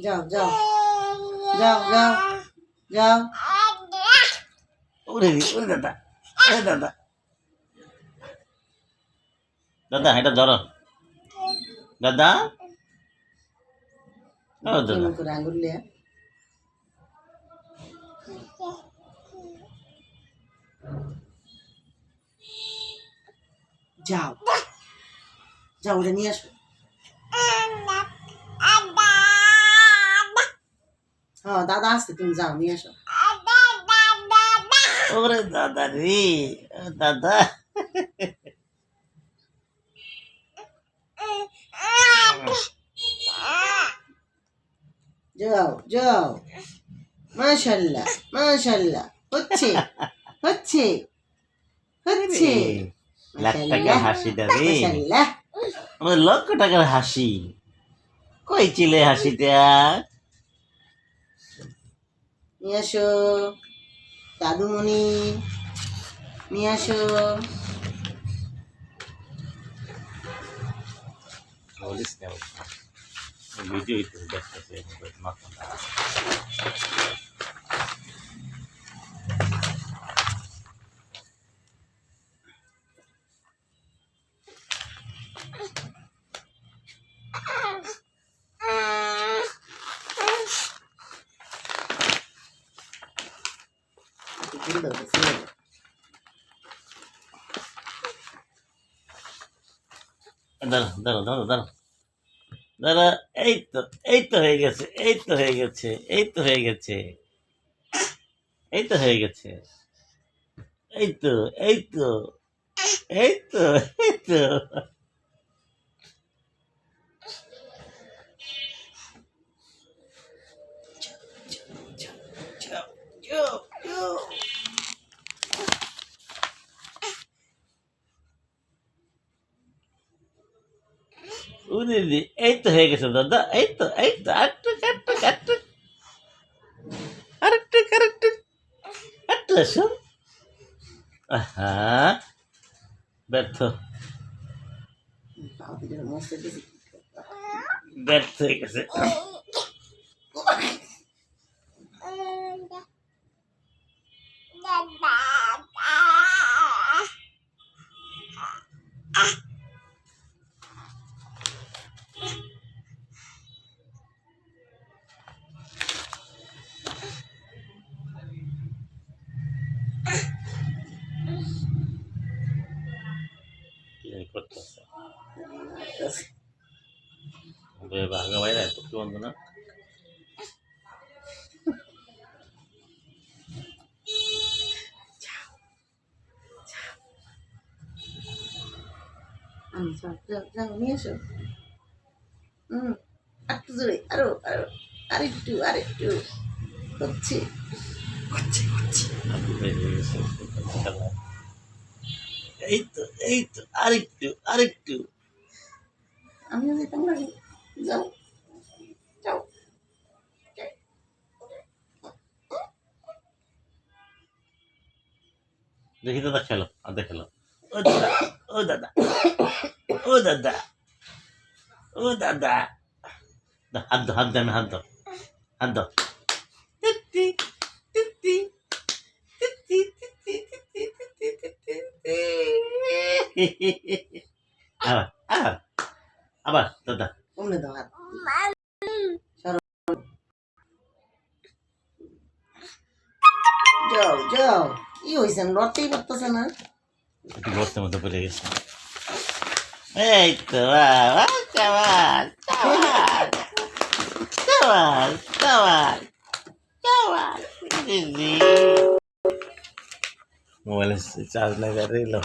যাও যাও যাও যাও যাও। ওরে ওরে দাদা, ওরে দাদা, দাদা এটা ধরো দাদা। ও দাদা কেমন করে আঙুল লিয়া যাও যাও, ওটা নিয়ে আসো। হ্যাঁ দাদা আসছে, তুমি যাও নিয়ে আসো। ওরে দাদা রে, ও দাদা। যাও যাও, মাশাআল্লাহ মাশাআল্লাহ, হচ্ছে হচ্ছে হচ্ছে। লাখ টাকার হাসি দেবে, মাশাআল্লাহ। আমাদের লক্ষ টাকার হাসি। কই ছিলে হাসিটা? নিয়ে আসো দাদুমণি, নিয়ে আসো। বলিস না, ভিডিও দেখতেছে মাথা। দাঁড়া দাঁড়া দাঁড়া দাঁড়া দাঁড়া, এই তো এই তো হয়ে গেছে, এই তো হয়ে গেছে, এই তো হয়ে গেছে, এই তো হয়ে গেছে, এই তো এই তো এই তো এই তো। এই তো হয়ে গেছে দাদা, এই তো এই তো, আরেকটু আরেকটু আরেকটু আরেকটু আরেকটু আরেকটু আসো। হ্যাঁ ব্যর্থ, ব্যর্থ হয়ে গেছে। করতেছে ভাঙা বাইরে করতে বন্ধু না। যাও যাও নিয়ে এসো। একটু জোরে, আরো আরো, আরেকটু আরেকটু, হচ্ছে হচ্ছে হচ্ছে। এই তো এই তো, আরেকটু আরেকটু। আমিও যেতাম না, যাও যাও। দেখি দাদা খেলো, আদা খেলো। ও দাদা, ও দাদা, ও দাদা, ও দাদা। হাত দো, হাত দে, আমি হাত দো, হাত দো। তিত্তি, তিত্তি, তিত্তি, তিত্তি, তিত্তি, তিত্তি, তিত্তি। আবার আবার আবার দাদা। অমনে দাও হাত। যাও যাও, কি হয়েছে, লড়তেই পারতেছে না। একটু গর্তের মধ্যে পড়ে গেছে। এই তো বাবা, চাওয়াল চাওয়াল চাওয়াল চাওয়াল চাওয়াল। মোবাইলে চার্জ লাগা রইল।